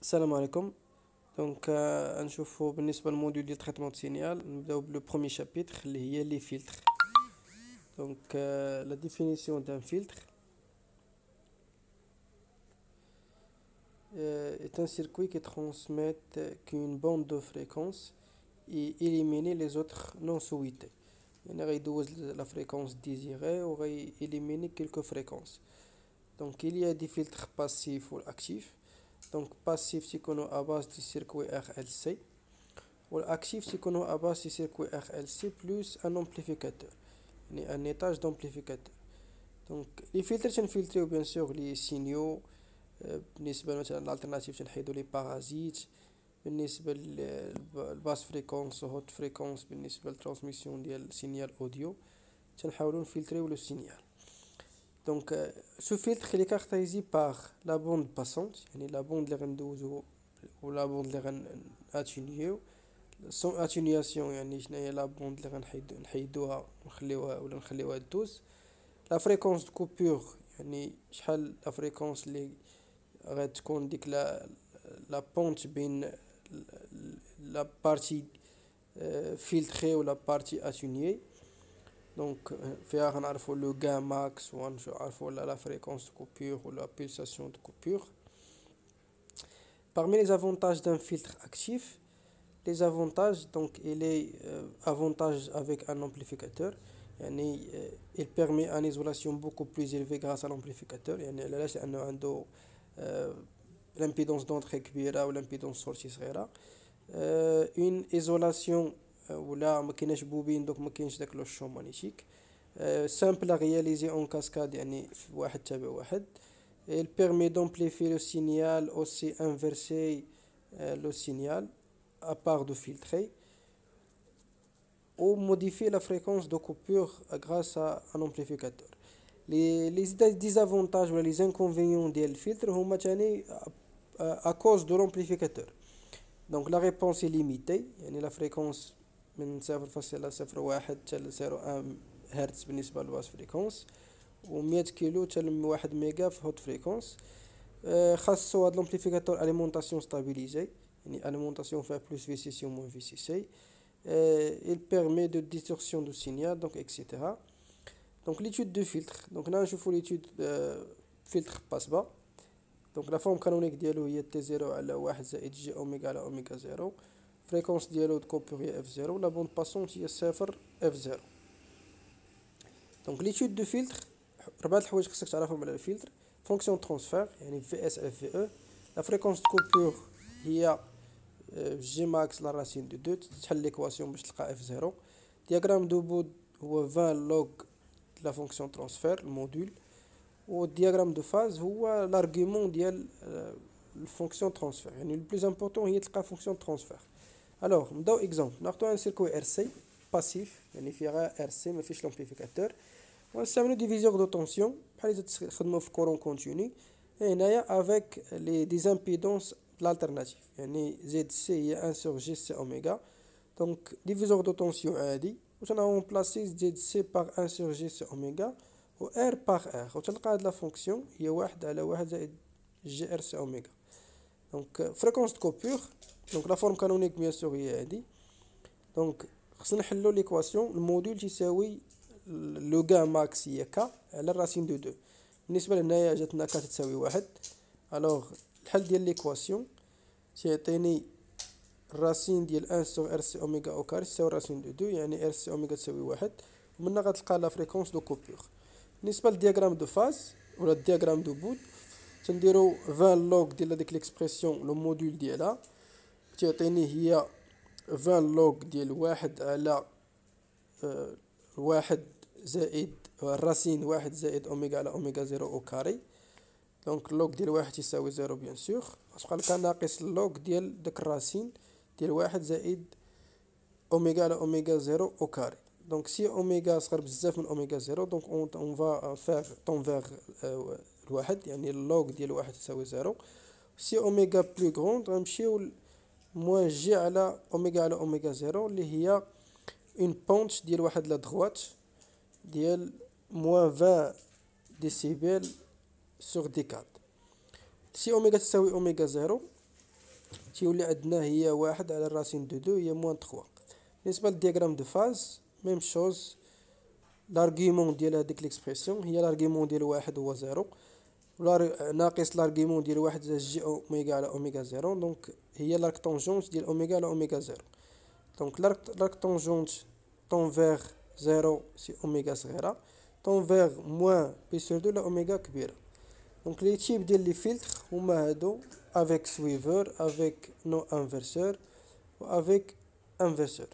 السلام عليكم. دونك نشوفو بالنسبة للموديول ديال تريتمون سينيال، نبداو بلو بروميي شابيتر اللي هي لي فيلتر. دونك لا ديفينيسيون دان فيلتر est un circuit qui transmet qu'une bande de fréquence et éliminer les autres non souhaités. يعني غيدوز la fréquence désirée و غي éliminer quelques fréquences. Donc il y a des filtres passifs ou actifs. Donc passif تيكونوا à base du circuit RLC والactif تيكونوا à base du circuit RLC plus un amplificateur يعني un étage d'amplificateur. Donc les filtres تنفلتريو bien sûr les signaux. بالنسبة مثلا الالترناتيف تنحيدو لي بارازيت. بالنسبة للباس فريكونس وهوت فريكونس بالنسبة للترانسميسيون ديال سينيال اوديو تنحاولو نفلتريو لو سينيال. دونك سو فيلتر اللي كاركتيزي باغ لا بوند باسونت يعني لا بوند اللي غندوزو ولا بوند اللي غناتينيو. سون اتينياسيون يعني شناهي لا بوند اللي نحيدوها ونخليوها ولا نخليوها دوز. لا فريكونس دو كوبور يعني شحال لا فريكونس اللي غتكون ديك لا بونت بين لا بارتي فيلتري ولا بارتي اتونيي. دونك فيها غنعرفو لو غان ماكس ونعرفو لا فريكونس دو كوبور ولا بولساسيون دو كوبور. Parmi les avantages d'un filtre actif, les avantages, donc il est avantage avec un amplificateur. يعني il permet une isolation beaucoup plus élevée grâce à l'amplificateur. يعني علاش لأنه عنده l'impédance d'entrée كبيرة و l'impédance sortie صغيرة. une isolation ولا ما كايناش بوبين دونك ما كاينش داك لو شون مانيتيك. simple à réaliser en cascade يعني في واحد تابع واحد. Il permet d'amplifier le signal, aussi inverser le signal à part de filtrer ou modifier la fréquence de coupure grâce à un amplificateur. Les désavantages ou les inconvénients du filtre هما تاني à cause de l'amplificateur. Donc la réponse est limitée يعني la fréquence من 0.01 حتى ل 0.1 هرتز بالنسبة للباس فريكونس و100 كيلو حتى ل 1 ميجا في هوت فريكونس. خاصو هاد l'amplificateur alimentation stabilisée يعني alimentation فيها plus VCC ou moins VCC. Il permet de distorsion du signal donc etc. Donc l'étude de filtre. Donc là je fais l'étude filtre passe-bas. Donc la forme canonique ديالو هي T0 على 1 زائد J أوميغا على أوميغا 0. فريكونس ديالو د كوبور هي F0. لا بوند باسونت هي 0 F0. دونك l'étude de filtre ربعة الحوايج خصك تعرفهم على الفلتر. فونكسيون ترانسفير يعني في اس على في او. لا فريكونس د كوبور هي جي ماكس لا راسين دو 2 تحل ليكواسيون باش تلقى اف 0. دياغرام دو بود هو 20 لوغ لا فونكسيون ترانسفير الموديل. والدياغرام دو فاز هو لارغيومون ديال الفونكسيون ترانسفير يعني لو بلوز امبورطون هي تلقى فونكسيون ترانسفير. الوغ نبداو اكزامبل ناخدو ان سيركوي ار سي باسيف يعني فيه غير ار سي ما فيش لامبليفيكاتور ونستعملو ديفيزور دو طونسيون بحال اذا تخدمو في كورون كونتيني. هنايا افيك لي ديزامبيدونس l'alternative يعني زد سي هي 1 sur جي سي اوميغا. دونك ديفيزور دو طونسيون عادي و تنعومبلاسي زد سي باغ 1 sur جي سي اوميغا و ار باغ ار و تلقى هاد لا فونكسيون هي 1 على 1 زائد جي ار سي اوميغا. دونك فريكونس دو كوبور دونك لا فورم كانونيك بيان سور هي هادي. دونك خصنا نحلو ليكواسيون الموديل تساوي لو غان ماكس هي كا على الراسين دو 2. بالنسبه لهنايا جاتنا كا تساوي 1. الوغ الحل ديال ليكواسيون تيعطيني الراسين ديال 1 سور ار سي اوميغا او كاري تساوي راسين دو 2 يعني ار سي اوميغا تساوي 1 ومنها غتلقى لا فريكونس دو كوبور. بالنسبه للدياغرام دو فاز ولا الدياغرام دو بود تنديرو 20 لوغ ديال هذيك ليكسبرسيون لو موديل ديالها تيعطيني هي 20 لوغ ديال 1 على 1 زائد الراسين 1 زائد اوميغا على اوميغا 0 او كاري. دونك اللوغ ديال 1 يساوي 0 بيان سور غتبقى لك ناقص اللوغ ديال داك الراسين ديال 1 زائد اوميغا على اوميغا 0 او كاري. دونك سي اوميغا صغر بزاف من اوميغا 0 دونك اون فا فير طون فيغ الواحد يعني اللوغ ديال 1 يساوي 0. سي اوميغا بلو غروند غنمشيو موان جي على اوميغا 0 اللي هي اون بونت ديال واحد لا دغوات ديال موان 20 ديسيبل سور دي 4. سي اوميغا تساوي اوميغا 0 تيولي عندنا هي واحد على الراسين دو دو هي موان تخوا. بالنسبة للدياغرام دو فاز ميم شوز، لارغيومون ديال هاديك ليكسبرسيون هي لارغيومون ديال واحد هو زيرو، ناقص لارغيومون ديال واحد زائد جي اوميغا على اوميغا زيرو، دونك هي لاركتونجونت ديال اوميغا على اوميغا زيرو. دونك لاركتونجونت طون فيغ زيرو سي اوميغا صغيرة، طون فيغ موان بي سور دو لا اوميغا كبيرة. دونك لي تيب ديال لي فيلتر هما هادو افيك سويفر، افيك نو انفرسور و افيك انفرسور.